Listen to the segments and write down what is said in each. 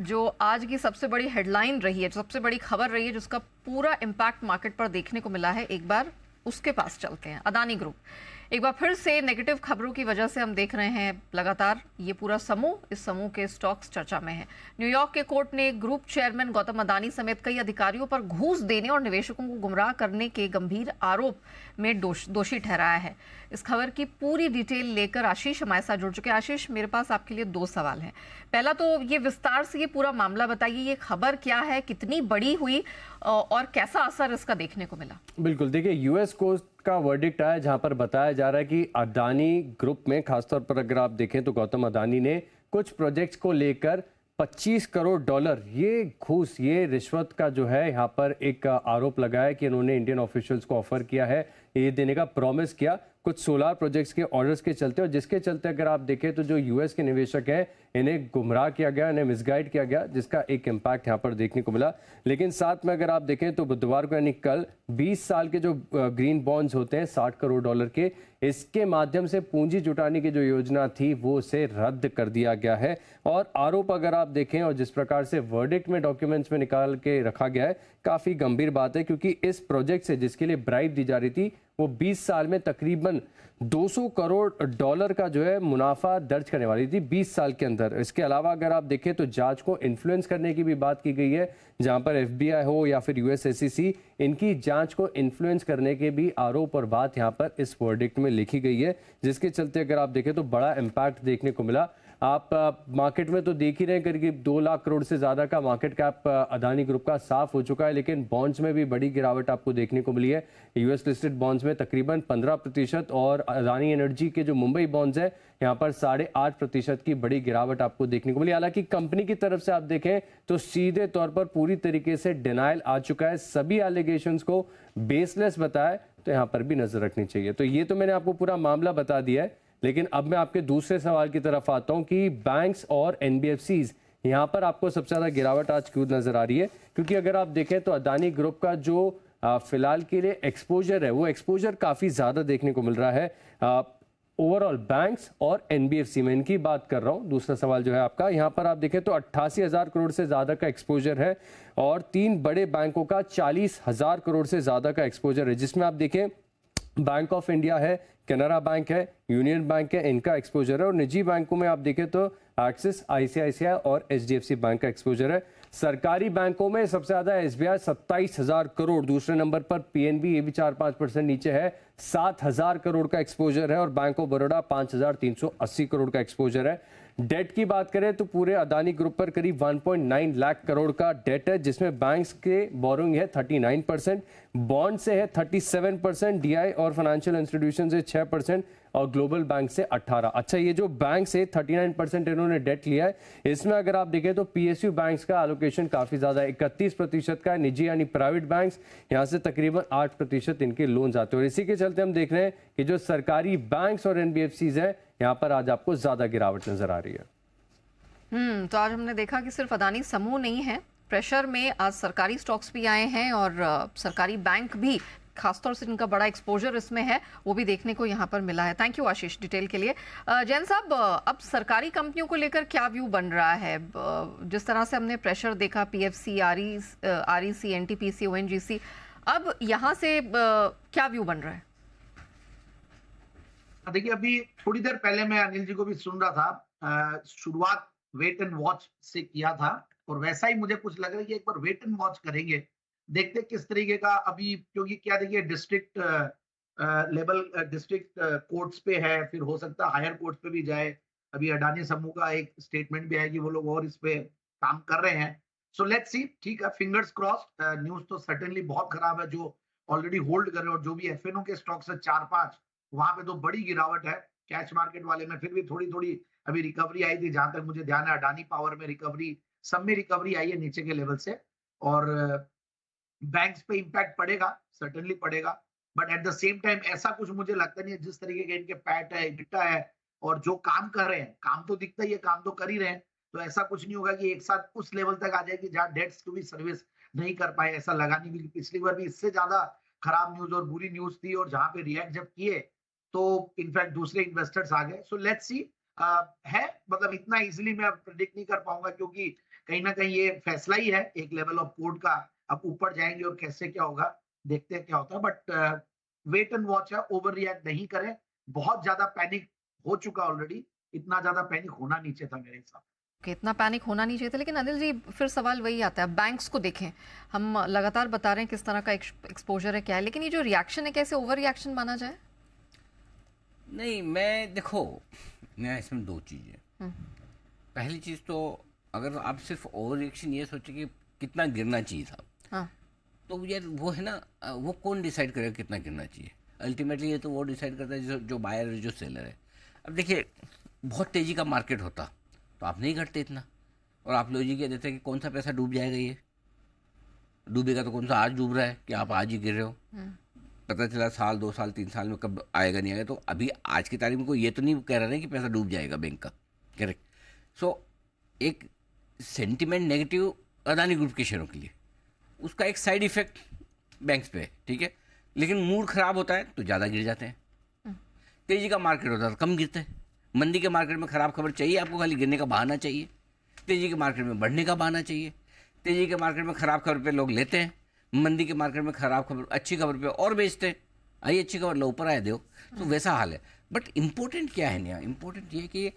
जो आज की सबसे बड़ी हेडलाइन रही है, सबसे बड़ी खबर रही है, जिसका पूरा इम्पैक्ट मार्केट पर देखने को मिला है, एक बार उसके पास चलते हैं। अदानी ग्रुप एक बार फिर से नेगेटिव खबरों की वजह से हम देख रहे हैं लगातार ये पूरा समूह, इस समूह के स्टॉक्स चर्चा में है। न्यूयॉर्क के कोर्ट ने ग्रुप चेयरमैन गौतम अदानी समेत कई अधिकारियों पर घूस देने और निवेशकों को गुमराह करने के गंभीर आरोप में दोषी ठहराया है। इस खबर की पूरी डिटेल लेकर आशीष हमारे साथ जुड़ चुके हैं। आशीष, मेरे पास आपके लिए दो सवाल हैं। पहला तो ये विस्तार से ये पूरा मामला बताइए, ये खबर क्या है, कितनी बड़ी हुई और कैसा असर इसका देखने को मिला? बिल्कुल, देखिए यूएस कोर्ट का वर्डिक्ट आया जहां पर बताया जा रहा है कि अदानी ग्रुप में खासतौर पर अगर आप देखें तो गौतम अदानी ने कुछ प्रोजेक्ट्स को लेकर 25 करोड़ डॉलर ये घूस, ये रिश्वत का जो है यहाँ पर एक आरोप लगाया कि इन्होंने इंडियन ऑफिशियल्स को ऑफर किया है, ये देने का प्रॉमिस किया कुछ सोलार प्रोजेक्ट्स के ऑर्डर्स के चलते, और जिसके चलते अगर आप देखें तो जो यूएस के निवेशक हैं इन्हें गुमराह किया गया, इन्हें मिसगाइड किया गया, जिसका एक इम्पैक्ट यहाँ पर देखने को मिला। लेकिन साथ में अगर आप देखें तो बुधवार को यानी कल 20 साल के जो ग्रीन बॉन्ड्स होते हैं 60 करोड़ डॉलर के, इसके माध्यम से पूंजी जुटाने की जो योजना थी वो उसे रद्द कर दिया गया है। और आरोप अगर आप देखें और जिस प्रकार से वर्डिक्ट में डॉक्यूमेंट्स में निकाल के रखा गया है, काफ़ी गंभीर बात है, क्योंकि इस प्रोजेक्ट से जिसके लिए ब्राइब दी जा रही थी वो 20 साल में तकरीबन 200 करोड़ डॉलर का जो है मुनाफा दर्ज करने वाली थी 20 साल के अंदर। इसके अलावा अगर आप देखें तो जांच को इन्फ्लुएंस करने की भी बात की गई है, जहां पर एफबीआई हो या फिर यूएस एसईसी, इनकी जांच को इन्फ्लुएंस करने के भी आरोप और बात यहां पर इस वर्डिक्ट में लिखी गई है, जिसके चलते अगर आप देखें तो बड़ा इम्पैक्ट देखने को मिला। आप मार्केट में तो देख ही रहे हैं करीब 2 लाख करोड़ से ज़्यादा का मार्केट कैप अदानी ग्रुप का साफ हो चुका है, लेकिन बॉन्ड्स में भी बड़ी गिरावट आपको देखने को मिली है। यूएस लिस्टेड बॉन्ड्स में तकरीबन 15% और अदानी एनर्जी के जो मुंबई बॉन्ड्स है यहाँ पर 8.5% की बड़ी गिरावट आपको देखने को मिली। हालांकि कंपनी की तरफ से आप देखें तो सीधे तौर पर पूरी तरीके से डिनायल आ चुका है, सभी एलिगेशंस को बेसलेस बताया, तो यहाँ पर भी नजर रखनी चाहिए। तो ये तो मैंने आपको पूरा मामला बता दिया है, लेकिन अब मैं आपके दूसरे सवाल की तरफ आता हूं कि बैंक्स और एनबीएफसीज, यहां पर आपको सबसे ज्यादा गिरावट आज क्यों नजर आ रही है? क्योंकि अगर आप देखें तो अदानी ग्रुप का जो फिलहाल के लिए एक्सपोजर है वो एक्सपोजर काफी ज्यादा देखने को मिल रहा है ओवरऑल बैंक्स और एनबीएफसी में। इनकी बात कर रहा हूं। दूसरा सवाल जो है आपका, यहां पर आप देखें तो 88,000 करोड़ से ज्यादा का एक्सपोजर है और 3 बड़े बैंकों का 40,000 करोड़ से ज्यादा का एक्सपोजर है, जिसमें आप देखें बैंक ऑफ इंडिया है, कैनरा बैंक है, यूनियन बैंक है, इनका एक्सपोजर है। और निजी बैंकों में आप देखें तो एक्सिस, आईसीआईसीआई और एचडीएफसी बैंक का एक्सपोजर है। सरकारी बैंकों में सबसे ज्यादा एसबीआई 27,000 करोड़, दूसरे नंबर पर पीएनबी, ये भी 4-5% नीचे है, 7,000 करोड़ का एक्सपोजर है। और बैंक ऑफ बड़ौदा 5,380 करोड़ का एक्सपोजर है। डेट की बात करें तो पूरे अदानी ग्रुप पर करीब 1.9 लाख करोड़ का डेट है, जिसमें बैंक्स के बोरोइंग है 39%, बॉन्ड से है 37%, डीआई और फाइनेंशियल इंस्टीट्यूशन से 6% और ग्लोबल बैंक से 18%। अच्छा, ये जो बैंक से 39% इन्होंने डेट लिया है, इसमें अगर आप देखें तो पीएसयू बैंक्स का एलोकेशन काफी ज्यादा 31% का है, निजी यानी प्राइवेट बैंक्स यहां से तकरीबन 8% इनके लोन आते हैं। और इसी के चलते हम देख रहे हैं कि जो सरकारी बैंक्स और एनबीएफसीज है यहाँ पर आज आपको ज्यादा गिरावट नजर आ रही है। तो आज हमने देखा कि सिर्फ अदानी समूह नहीं है प्रेशर में, आज सरकारी स्टॉक्स भी आए हैं और सरकारी बैंक भी, खासतौर से जिनका बड़ा एक्सपोजर इसमें है, वो भी देखने को यहाँ पर मिला है। थैंक यू आशीष डिटेल के लिए। जैन साहब, अब सरकारी कंपनियों को लेकर क्या व्यू बन रहा है? जिस तरह से हमने प्रेशर देखा पीएफसी, आरईसी, एनटीपीसी, ओएनजीसी, अब यहाँ से क्या व्यू बन रहा है? देखिए, अभी थोड़ी देर पहले मैं अनिल जी को भी सुन रहा था, शुरुआत वेट एंड वॉच से किया था और वैसा ही मुझे कुछ लग रहा है कि एक बार वेट एंड वॉच करेंगे, देखते किस तरीके का अभी, क्योंकि क्या देखिए डिस्ट्रिक्ट लेवल, डिस्ट्रिक्ट कोर्ट्स पे है, फिर हो सकता है हायर कोर्ट्स पे भी जाए। अभी अडानी समूह का एक स्टेटमेंट भी है कि वो लोग और इस पे काम कर रहे हैं। सो लेट्स सी, ठीक है, फिंगर्स क्रॉस्ड। न्यूज तो सर्टेनली बहुत खराब है, जो ऑलरेडी होल्ड कर रहे हैं और जो भी एफएनओ के स्टॉक्स है 4-5, वहां पे तो बड़ी गिरावट है। कैश मार्केट वाले में फिर भी थोड़ी थोड़ी अभी रिकवरी आई थी, जहां तक मुझे ध्यान है। अडानी पावर में रिकवरी, सब में रिकवरी आई है नीचे के लेवल से। और बैंक्स पे इंपैक्ट पड़ेगा, सर्टेनली पड़ेगा, but at the same time ऐसा कुछ मुझे लगता नहीं है, जिस तरीके के इनके पैट है, EBITDA है और जो काम कर रहे हैं, काम तो दिखता ही है, काम तो कर ही रहे हैं, तो ऐसा कुछ नहीं होगा कि एक साथ उस लेवल तक आ जाए कि जहां डेट्स टू भी सर्विस नहीं कर पाए। ऐसा लगा नहीं, क्योंकि पिछली बार भी इससे ज्यादा खराब न्यूज और बुरी न्यूज थी, और जहां पे रिएक्ट जब किए तो इनफैक्ट दूसरे इन्वेस्टर्स आ गए। सो लेट्स सी, है मतलब इतना इजीली मैं प्रेडिक्ट नहीं कर पाऊंगा, क्योंकि कहीं ना कहीं ये फैसला ही है एक लेवल ऑफ कोर्ट का। अब ऊपर जाएंगे और कैसे क्या होगा, देखते हैं क्या होता है। बट वेट एंड वॉच है, ओवर रिएक्ट नहीं करें। बहुत ज्यादा पैनिक हो चुका ऑलरेडी, इतना ज्यादा पैनिक होना नहीं चाहिए था मेरे हिसाब से। कि इतना पैनिक होना नहीं चाहिए था। लेकिन अनिल जी, फिर सवाल वही आता है, बैंक्स को देखें, हम लगातार बता रहे हैं किस तरह का एक्सपोजर है, क्या है, लेकिन ये जो रिएक्शन है, कैसे ओवर रिएक्शन माना जाए? नहीं, मैं देखो, मैं इसमें दो चीज़ें। पहली चीज़ तो अगर आप सिर्फ ओवर रिएक्शन ये सोचे कि कितना गिरना चाहिए था, हाँ, तो यार वो है ना, वो कौन डिसाइड करेगा कितना गिरना चाहिए? अल्टीमेटली ये तो वो डिसाइड करता है जो बायर है, जो सेलर है। अब देखिए, बहुत तेज़ी का मार्केट होता तो आप नहीं घटते इतना, और आप लॉजिक ये देते कि कौन सा पैसा डूब जाएगा, ये डूबेगा तो कौन सा आज डूब रहा है कि आप आज ही गिर रहे हो। पता चला साल 2 साल 3 साल में कब आएगा नहीं आएगा। तो अभी आज की तारीख में कोई ये तो नहीं कह रहा है कि पैसा डूब जाएगा बैंक का, करेक्ट। सो एक सेंटिमेंट नेगेटिव अदानी ग्रुप के शेयरों के लिए, उसका एक साइड इफेक्ट बैंक्स पे है, ठीक है। लेकिन मूड खराब होता है तो ज़्यादा गिर जाते हैं। तेजी का मार्केट होता है तो कम गिरते हैं। मंदी के मार्केट में खराब खबर चाहिए आपको, खाली गिरने का बहाना चाहिए। तेजी के मार्केट में बढ़ने का बहाना चाहिए। तेजी के मार्केट में खराब खबर पे लोग लेते हैं, मंदी के मार्केट में खराब खबर, अच्छी खबर पे और बेचते हैं। आइए अच्छी खबर लो, ऊपर आए दो, तो वैसा हाल है। बट इम्पोर्टेंट क्या है, इम्पोर्टेंट ये कि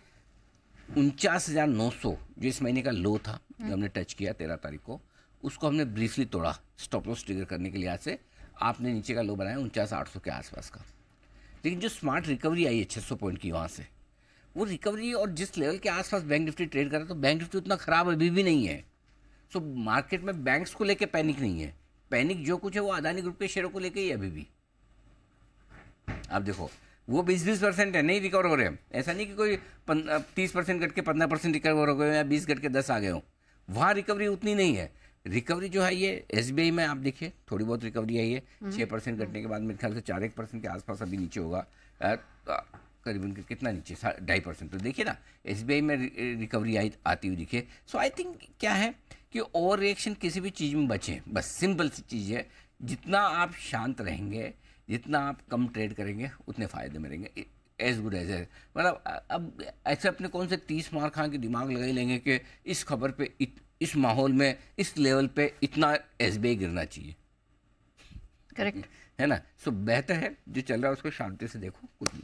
49,900 जो इस महीने का लो था, जो हमने टच किया 13 तारीख को, उसको हमने ब्रीफली तोड़ा स्टॉप लॉस ट्रिगर करने के लिहाज से। आपने नीचे का लो बनाया 49,800 के आसपास का। लेकिन जो स्मार्ट रिकवरी आई है 600 पॉइंट की वहाँ से, वो रिकवरी और जिस लेवल के आसपास बैंक निफ्टी ट्रेड कर रहा है, तो बैंक निफ्टी उतना खराब अभी भी नहीं है। सो मार्केट में बैंक्स को लेके पैनिक नहीं है। पैनिक जो कुछ है वो अदानी ग्रुप के शेयरों को लेके ही अभी भी। आप देखो, वो 20% है, नहीं रिकवर हो रहे हैं। ऐसा नहीं कि कोई 30% घट के 15% रिकवर हो गए या 20 घट के 10 आ गए हो। वहाँ रिकवरी उतनी नहीं है। रिकवरी जो है ये SBI में आप देखिए थोड़ी बहुत रिकवरी आई है। 6% घटने के बाद मेरे ख्याल से 4-1% के आसपास अभी नीचे होगा, करीबन कितना नीचे, 2.5%। तो देखिए ना, SBI में रिकवरी आती हुई दिखे। सो आई थिंक क्या है कि ओवर रिएक्शन किसी भी चीज़ में बचें, बस सिंपल सी चीज़ है। जितना आप शांत रहेंगे, जितना आप कम ट्रेड करेंगे, उतने फ़ायदे में रहेंगे। एज गुड एज है। मतलब अब ऐसे अपने कौन से 30 मार खा के दिमाग लगा ही लेंगे कि इस खबर पे इस माहौल में इस लेवल पे इतना SBI गिरना चाहिए, करेक्ट है ना। सो बेहतर है जो चल रहा है उसको शांति से देखो, कुछ नहीं।